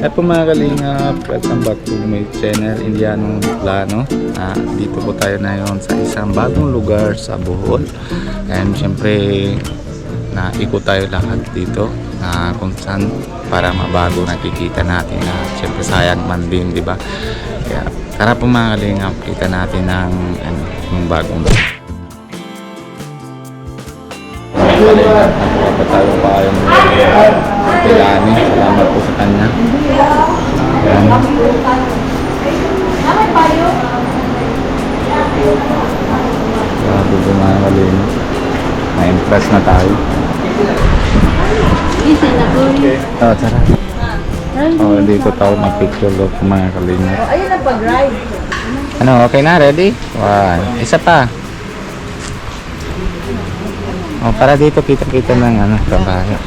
At po mga kalingap, welcome back to my channel, Indiano Plano. Dito po tayo na yon sa isang bagong lugar sa Bohol. And syempre, naikot tayo lahat dito kung saan para mabago nakikita natin na syempre sayang man din, di ba? Kaya tara po mga kalingap, kita natin yung bagong lugar. Nakuha pa tayo pa yung Pilani. Salamat po sa kanya. Ayan. Grabe po mga kalingap. Na-impress na tayo. Okay. Tara. Dito tayo mag-picture look po mga kalingap. Ayun ang pag-ride. Ano, okay na? Ready? One. Isa pa. Para dito kita-kita ng kabayo.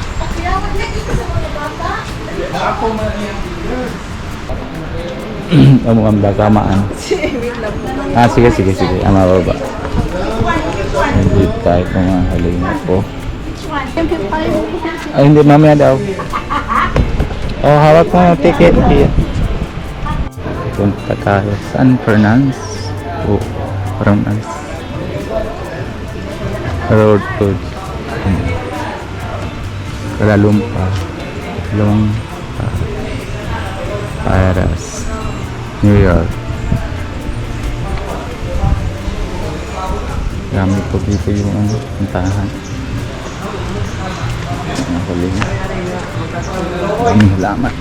Mukhang bakamaan. Sige. Mababa. Hindi tayo kung mga kalingap po. Ay, hindi, mamaya daw. Hawak mo yung ticket. Punta tayo. San Fernando. Road food. Kuala Lumpur, Paris, New York. Gamit po dito yung puntahan. Salamat.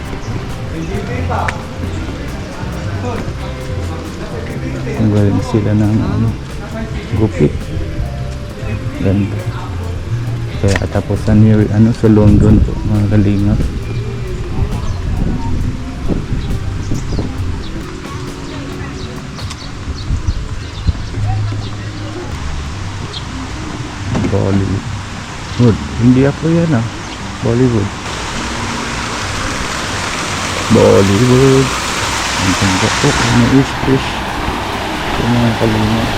Ang galing sila ng gupit. Ganda. Kaya tapos sa sa London po mga kalingap. Bollywood. India po yan Bollywood. Ang ganda po. Fish. Yung mga kalingap.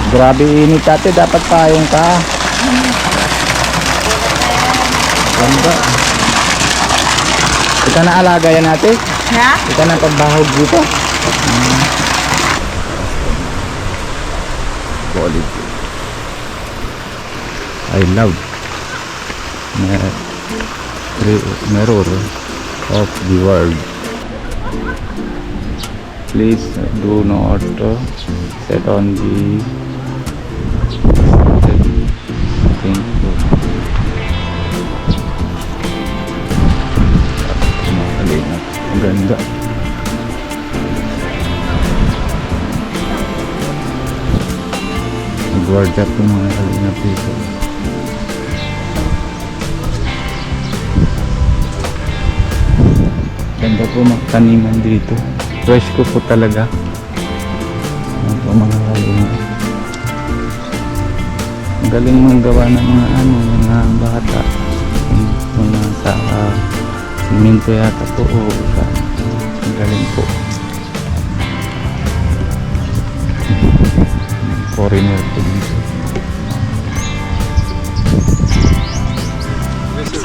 Grabe init ate, dapat payong ka. Ganda. Ito na alaga yan ate? Ha? Ito na pagbahog dito. Quality. I love mirror of the world. Please do not set on the thing. Ang ganda. Mag-guardia po mga kalingap dito. Ganda po taniman dito. Fresh ko po talaga. Ano po mga kalingap. Ang galing mong gawa ng mga bata. Mga sa siminto yata po. Ang galing po. Foreigner po dito.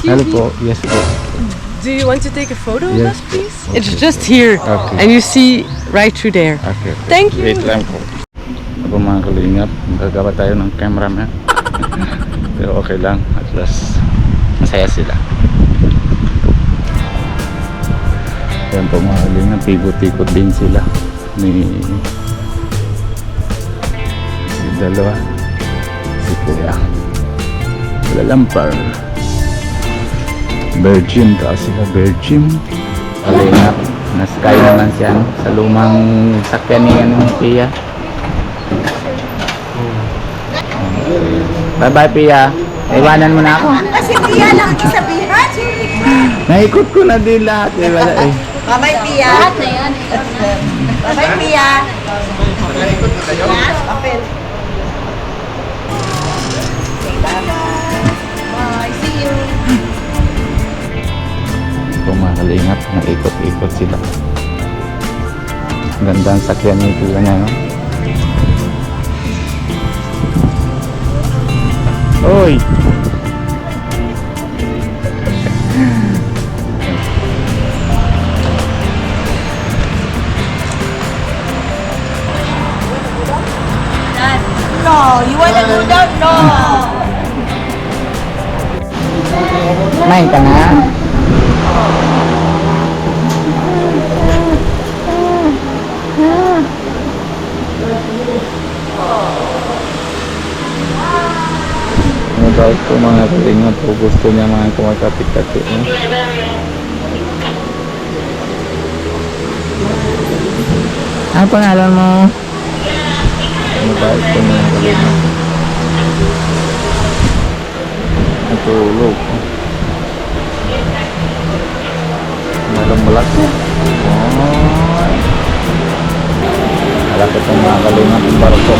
Hello po. Yes po. Do you want to take a photo of Yes, us, please? okay. It's just here, Okay. and you see right through there. Okay. Thank you. Wait lang po. Ako mga kalingap, gagawa tayo ng cameraman. Pero okay lang, at least masaya sila. Ayan po mga kalingap, ikot-ikot din sila. May dalawa. Si Kuya. Kuala Lumpur. Virgin kasi sila, Virgin. Kalingap, na-sky naman siya sa lumang sakyan ni Pia. Bye-bye Pia. Iwanan mo na ako. Kasi Pia lang ang sabihan. Naikot ko na din lahat. Wala eh. Bye-bye Pia. Bye-bye Pia. Yes, papel. Bye. See you. Kung mga kalingap, naikot-ikot sila. Ganda ang sakyan ni Kuya niya, no? Hoy! No, you wanna go down? No. Kumain ka na? Mabait po mga kalingap po. Gusto niya mga kumakapit-kapit. Ano pangalan mo? Mabait po mga kalingap. Natulog. Malaki. Oh. Malaki po mga kalingap yung barko.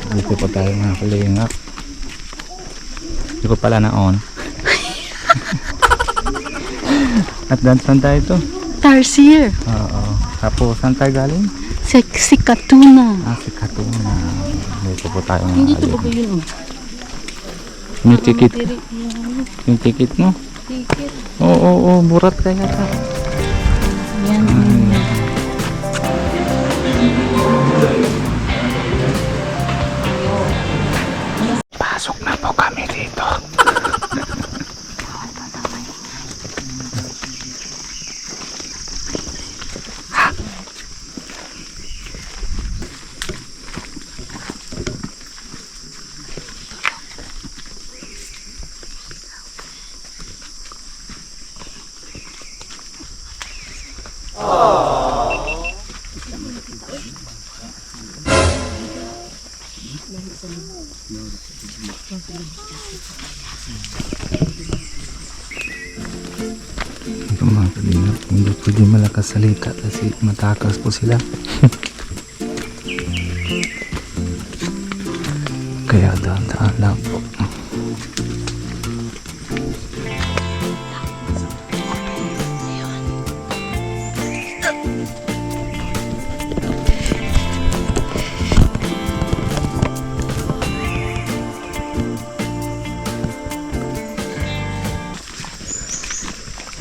Dito po tayo mga kalingap. Hindi ko pala na-on. At saan tayo ito? Tarsier. Oo. Tapos saan tayo galing? Si Katuna. Si Katuna. Dito po tayo mga Hindi to ba kalingap. yun? Yung ticket. Yung ticket mo? Ticket. Oo, burat kaya ta. Yan. Pasok na po kami dito. Ito mga kalingap, hindi pwede malakas salita kasi matakas po sila. Kaya dahan-dahan lang po.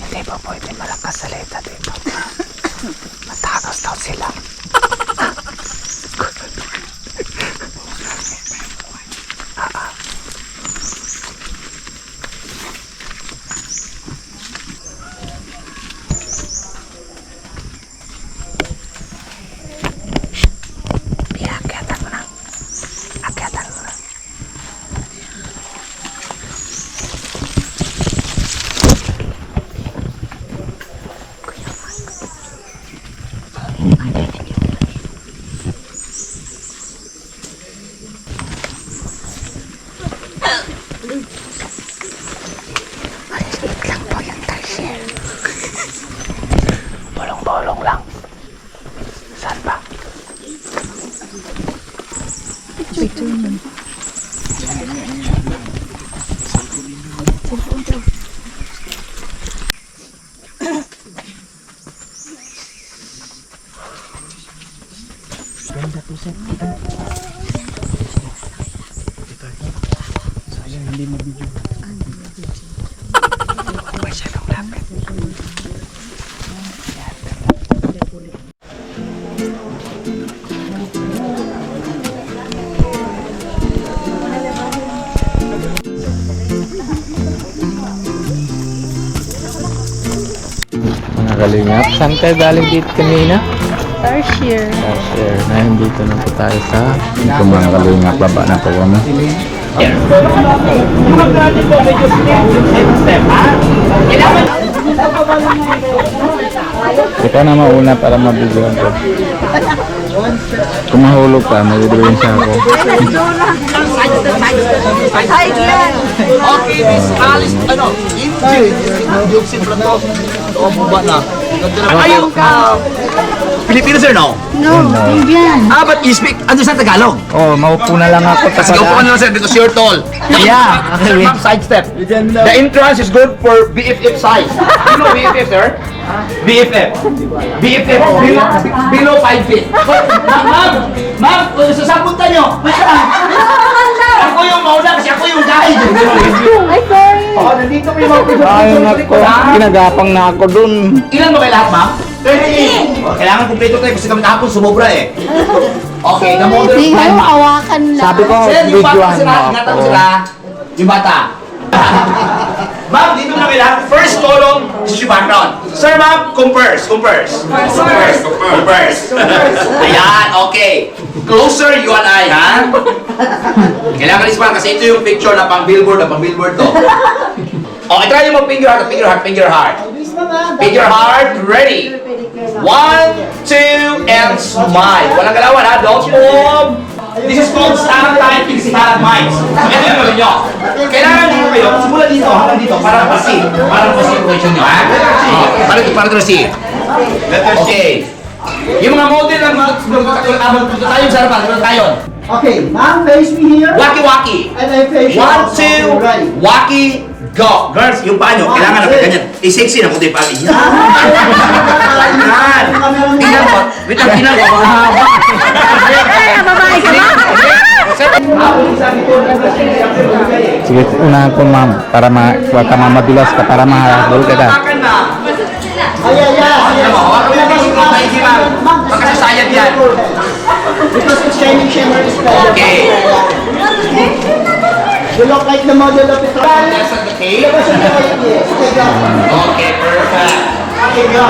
Hindi po pwede malakas salita dito. Matakas daw sila. Akyatan mo na. Akyatan mo na. Maliit lang po yung tarsier. Bolong-bolong lang. Saan ba? Masyadong lapit. Mga kalingap, saan tayo galing dito kanina? Tarsier. Tarsier. Ngayon dito na po tayo sa ito mga kalingap, baba na po kami. Ikaw na mauna para mabigyan ko. Kung mahulog ka, magbibirin siya ako. Ay, yan. Okay, this alis, ano, dioxin pala to. Ito ang baba na. Ayaw ka! Filipinos or no? No, Indian. Ah, but you speak, understand Tagalog? Oh, maupo na lang ako. Kasi upo ka naman sir, because you're tall. Yeah. Sir, ma'am, sidestep. The entrance is good for BFF size. You know BFF, sir? BFF. BFF, below 5 feet. Ma'am, sasapunta nyo. Ako yung mauna kasi ako yung guide. Ay, sorry. Oo, nandito ko yung mga picture. Ay, nako. Ginagapang na ako dun. Ilan mo kayo lahat, ma'am? 38. Oh, kailangan kumpleto tayo kasi kami kahapon sumobra eh. Okay, the model Hindi plan, kayo ma'am. awakan lang. Sabi ko, Sir, yung bata videohan sila, mo ingatan ako. mo sila. Yung bata. Ma'am, dito na kayo lahat. First column is your background. Sir, ma'am, compare. Ayan, okay. Closer, you and I, ha? Kailangan ispan kasi ito yung picture na pang billboard to. Okay, try nyo mag-finger heart. Finger heart, ready. 1, 2, and smile. Walang galawan, ha? Don't move. This is called stalactite, stalagmites. So, ito yung gawin nyo. Kailangan dito kayo, simula dito hanggang dito, para proceed. Para proceed question nyo, ha? Para proceed. Okay. Yung mga model ng punta tayo sa harapan, punta tayo. Okay, ma'am, face me here. Waki-waki. And I face you. 1, 2, Right. waki, go. Girls, yung paa nyo, kailangan na ganyan. I-sexy na kundi yung paa. Yan. Tingnan mo. Wait lang, tingnan mo. Mahaba. Babae ka ba? Sige, unahan ko ma'am. Para huwag ka mamadulas ka. Para mahabol ka na. Hawakan na. Yeah. Hawakan mo yung basic na maigi, ma'am. Magkasasayad yan. Because it's shining shimmer is better. Okay. You look like the model of the car. That's on the cake. Yes, okay, go. Okay, perfect. Okay, go.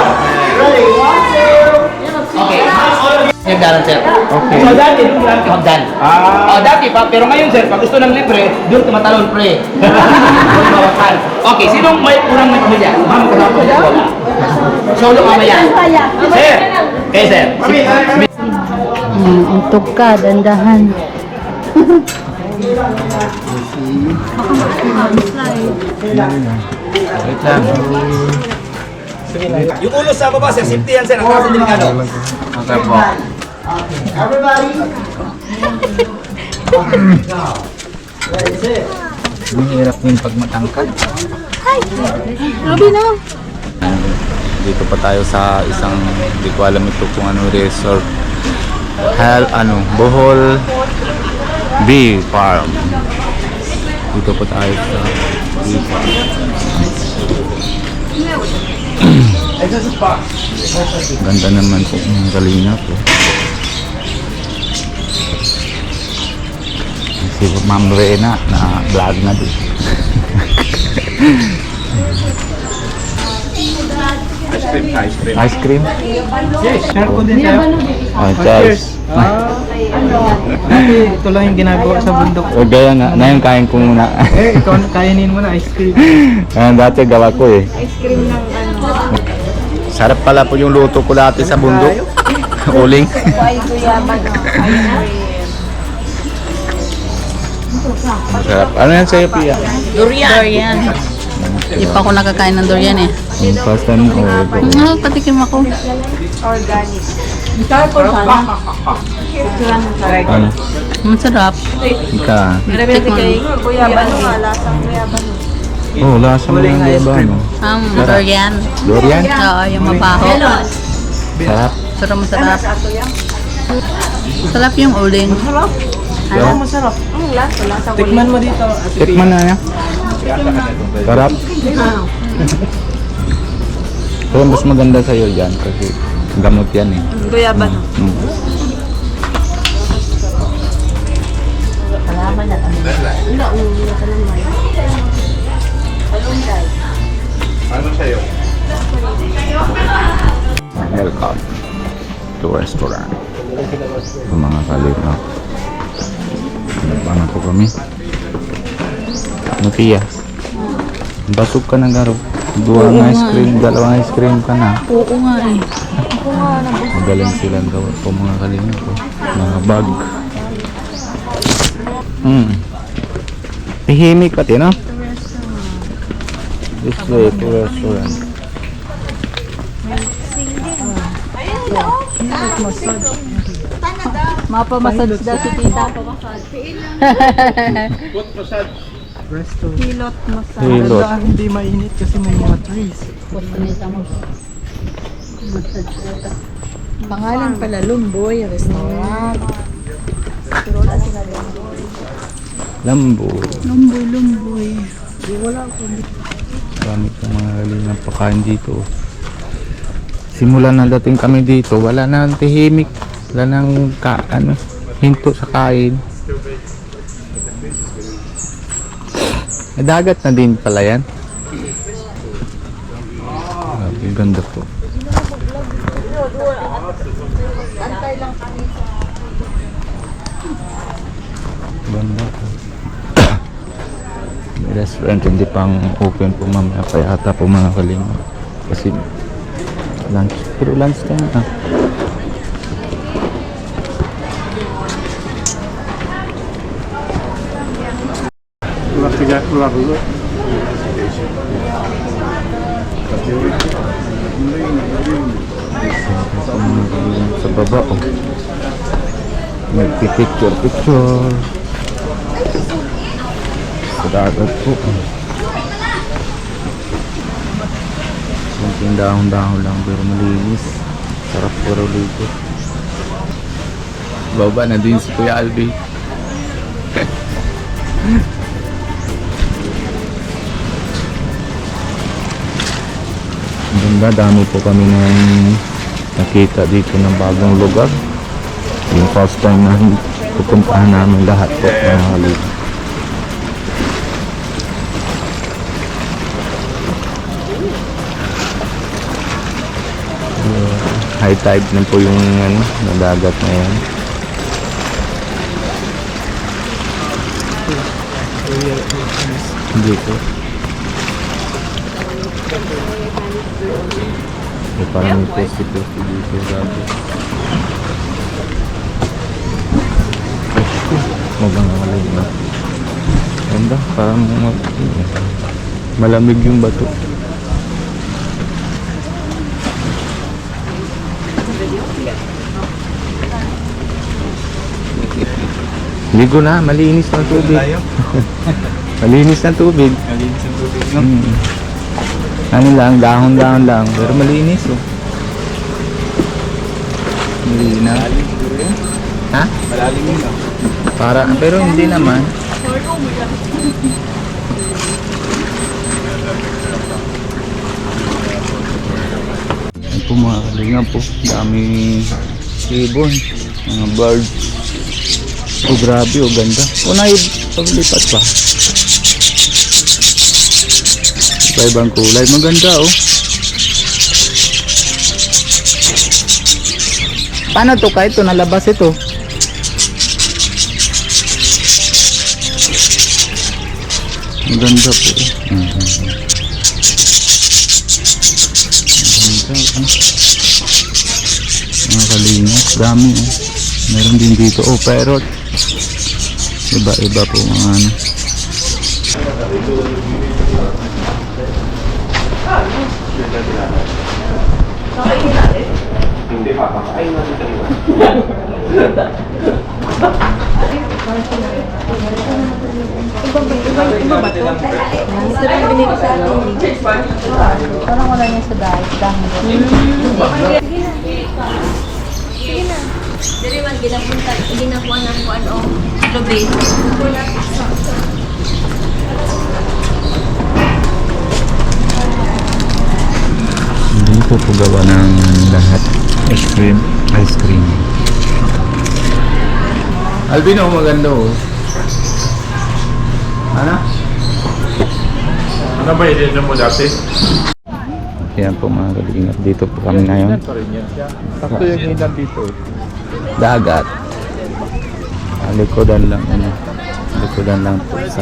Ready? 1, 2. Okay, all of you. Hagdanan, sir. Okay. So dati, doon lang ka hagdan. Dati pa, pero ngayon, sir, pag gusto ng libre, doon tumatalon, pre. Bawasan. Okay, sinong may kurang may pamilya? Ma'am, kurang pamilya. Solo mamaya. Sir. Okay, sir. Antok ka, dandahan. Wait lang. Yung ulo sa baba, sir, safety yan, sir. Ang kaso delikado. Okay po. Everybody. That's it. Ang hirap din pag matangkad. Grabe na. Dito pa tayo sa isang, hindi ko alam ito kung ano resort. Bohol Bee Farm. Dito pa tayo sa Bee Farm. Ganda naman po ng kalingap po. Si Ma'am Rena na vlog na din. Ice cream? Yes, share ko din sa'yo. Oh, cheers. Ito lang yung ginagawa sa bundok. O gaya nga, na yung kain ko muna. Ikaw kainin mo na ice cream. Ayan, dati gawa ko eh. Ice cream ng ano. Sarap pala po yung luto ko dati sa bundok. Uling. Sarap. Ano yan sa'yo, Pia? Durian. Hindi pa ako nakakain ng durian eh. Yung first time ko. Patikim ako. Ano? Masarap. Ika. Tikman. Oh, lasa mo yung diba, no? Durian. Durian? Oo, yung mabaho. Sarap. Masarap. Sarap yung uling. Sarap. Tikman mo dito. Tikman na yan. Sarap. Pero mas maganda sa'yo dyan kasi gamot yan eh. Guyaban. Welcome to restaurant. Mga kalina. Ano po kami? Ano Pia? Basog ka na garo. Dalawang ice cream ka na. Oo nga eh. Magaling silang gawa po mga kalina po. Mga bag. Tahimik pati, no? This way to restaurant. Mapamassage daw si tita. Resto. Pilot massage. Hilot. Maganda, hindi mainit kasi may mga trees. Pangalan pala, Lumboy Restaurant. Lambo. Lumboy. Marami pong mga halinang pakain dito. Simula na dating kami dito, wala na tahimik. Wala nang hinto sa kain. May dagat na din pala yan. Grabe, ganda po. Ganda po. May restaurant hindi pang open po mamaya pa yata po mga kalinga. Kasi lunch. Pero lunch time na. Sa baba oh. Nagpipicture. Sa dagat po. Kunting dahon-dahon lang pero malinis. Sarap pero dito. Baba na din si Kuya Albi. Ganda, dami po kami nang nakita dito ng bagong lugar. Yung first time na pupuntahan namin lahat po mga kalinga. High tide na po yung dagat na yan. Hindi po. Parang may posti-posti dito dati. Magangalay na. Ganda, parang malamig yung bato. Ligo na, malinis na tubig. Malinis na tubig. Malinis ang tubig, no? Ano lang, dahon-dahon lang. Pero malinis oh. Malinaw. Ha? Malalim yun, no? Para, pero hindi naman. Ay po mga kalinga po. Daming ibon. Mga birds. Oh grabe oh, ganda. O paglipat pa. Iba-ibang kulay. Maganda oh. Paano to kahit ito? Nalabas ito. Maganda po. Maganda. Mga kalingap. Dami oh. Meron din dito. Oh, parrot. Iba-iba po mga ano. Hindi pa, pakain natin kanina. Ito rin binili sa atin. Parang wala niya sa diet. Sige na. Dari man ginapunta, ginakuha ng ano, lobby. Dito po gawa ng lahat. Ice cream. Albino, maganda oh. Ano? Ano ba yun mo dati? Yan po mga kalingap. Dito po kami ngayon. Sakto yung hilan dito. Dagat. Likodan lang ano. Likodan lang po sa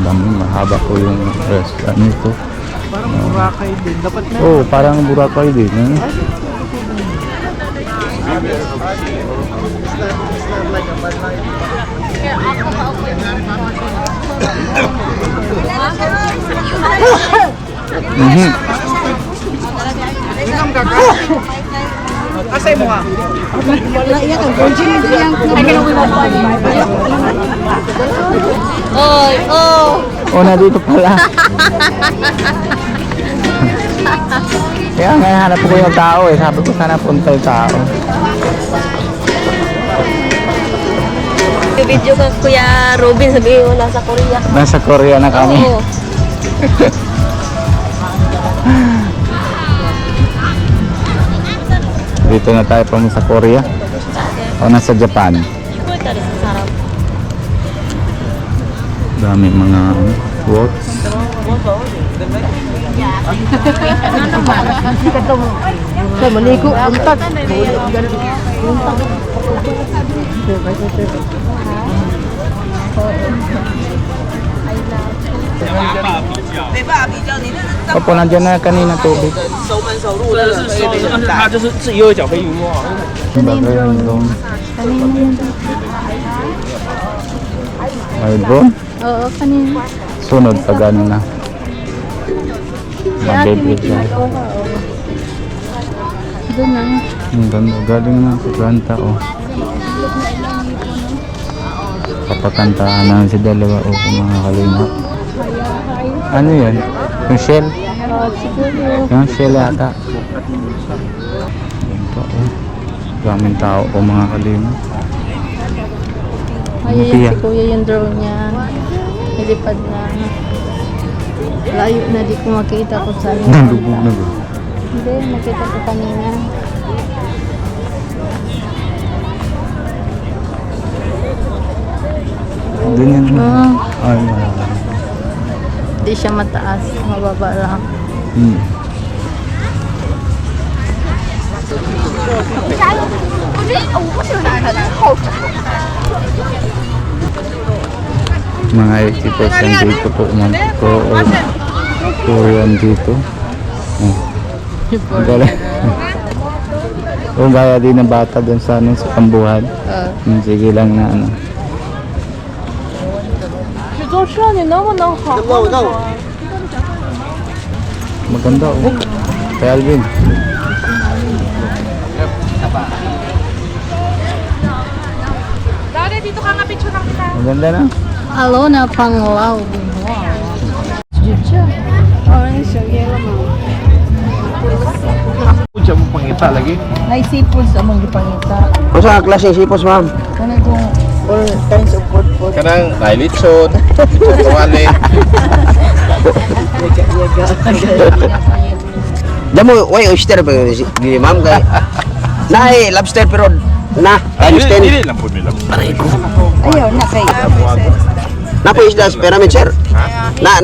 dami, mahaba po yung restaurant nito. Parang Boracay din. Dapat na. Oh, parang Boracay din. Ano? Mhm. Asay mo nga. Oy, oh. Oh, nandito pala. Kaya nga hanap ko yung tao eh. Sabi ko sana punta yung tao. Video ka Kuya Robin, sabihin mo nasa Korea. Nasa Korea na kami. Oo. Dito na tayo pa sa Korea. O nasa Japan. Ikaw tadi sa sarap. Dami mga quotes. Sa maligo, untag. Opo, nandiyan na kanina tubig. 它就是自己有脚飞鱼摸。 Bagay yung drone. Ay, drone? Oo, kanina. Sunod pag ano na. Mag-edit na. Doon na. Ang ganda. Galing na sa planta, oh. Papakantaan na si dalawa, oh, mga kalingap. Ano yan? Yung shell? Siguro. Yung shell yata. Ito, oh. Daming tao po, mga kalingap. Ayun si Kuya yung drone niya. Nilipad na. Layo na, di ko makita kung saan yung Nalubog na ba? Hindi, nakita ko kanina. Doon yan. Oo. Ay, wala. Di siya mataas, mababa lang. Hmm. Mga 80% dito po Korean dito. Oh. Ang galing. O gaya din ng bata dun sa ano, sa tambuhan. Sige lang na ano. Maganda oh. Kay Alvin. Maganda na. Alona Panglaw. Orange yung yellow mo. Diyan mo pangita lagi. May seafood sa mong gipangita. Kung saan klaseng sipos, ma'am? Kanang kung all kinds of food. Kanang nailitson, tuwali. Damo, way oyster pa yun, ma'am, kay... Naay, lobster pero na, times 10. Dili lang po nila. Ayaw na kay. Napo isda sa pyramid, sir. Na,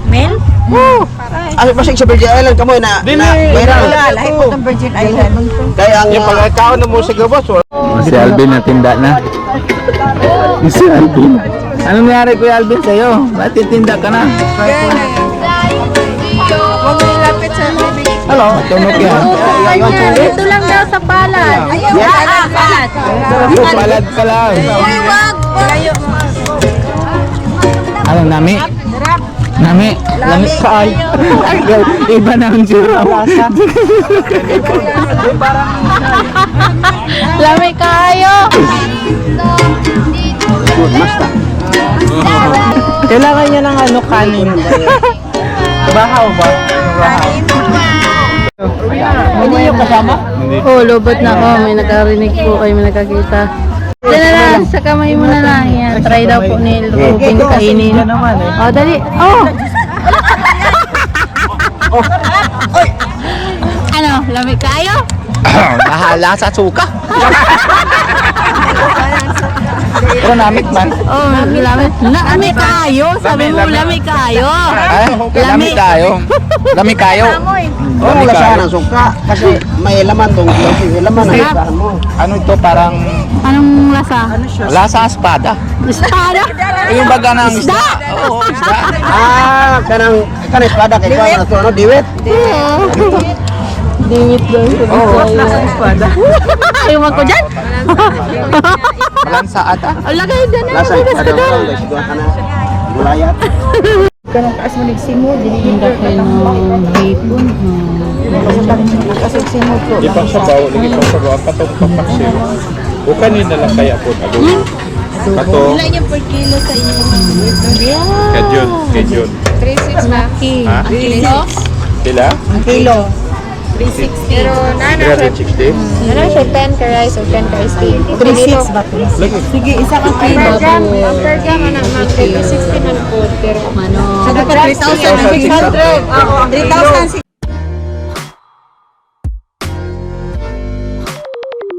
Mel? ano ba sa Virgin Island kamoy na viral? Lahat po ng Virgin Island. Kaya ang Yung pagkakaon na mo sa gabas, Si Alvin natinda na. Si Alvin. Ano nangyari Kuya Alvin sa'yo? Ba't titinda ka na? Huwag mo lapit sa bibig. Hello? Tunok yan. Ito lang daw sa palad. Palad. Yung palad ka lang. Wag po. Ano, nami? Nami? Nami kaay. Iba na ang sira. Lami kayo. Kailangan niya ng ano, kanin. Bahaw ba? Hindi yung kasama? Oh, lobot na ako. May nakarinig po kayo, may nakakita. Dala na, sa kamay mo na lang yan. Try daw po ni Ruben kainin. Oh, dali. Oh! Ano, lamig kayo? Bahala sa suka. Pero namit man. Oh, lamig. Lamig kayo. Sabi mo, lamig kayo. Ay, lamig tayo. Lamig kayo. oh, wala sana suka kasi may laman tong laman na isahan mo. Ano ito parang Anong lasa? lasa espada. Espada? Yung baga ng isda. Oo, isda. Ah, kanang espada kay kuha na to, ano, diwet. Dingit daw. Oh, espada. Ayaw ko dyan. Malansa ata. Ang lagay dyan na. Lasa espada mo, guys, kuha ka na. Bulayat. Ang laki ng hipon. Di pang sabaw, lagi pang sabaw. Ang katong papaksir. O kanina lang kaya po. Adobo. Kato. Ilan yung per kilo sa inyo? Kajun. Kajun. 3.6 na. Ha? Kilo? Sila? Kilo. 360. Pero nana 360? Ano siya 10 ka rice or 10 ka steak? 3.6 ba ito? Lagi. Sige, isa kang kilo. Per gram, per gram na naman. 360 man po. Pero Ano? sa 3,600. 3,000.